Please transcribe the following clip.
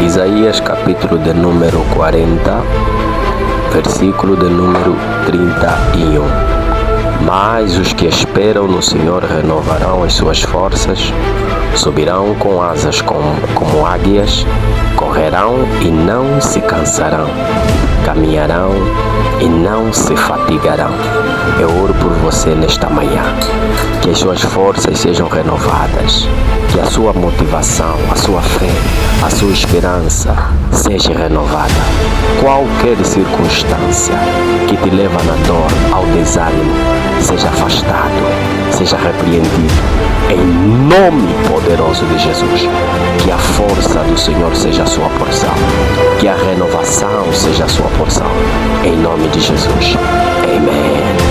Isaías capítulo de número 40, versículo de número 31. Mas os que esperam no Senhor renovarão as suas forças, subirão com asas como águias, correrão e não se cansarão, caminharão e não se fatigarão. Eu oro por você nesta manhã, que as suas forças sejam renovadas, que a sua motivação, a sua fé, a sua esperança seja renovada. Qualquer circunstância que te leva na dor, ao desânimo, seja afastado, seja repreendido, em nome poderoso de Jesus. Que a força do Senhor seja a sua porção, que a renovação seja a sua porção, em nome de Jesus. Amém.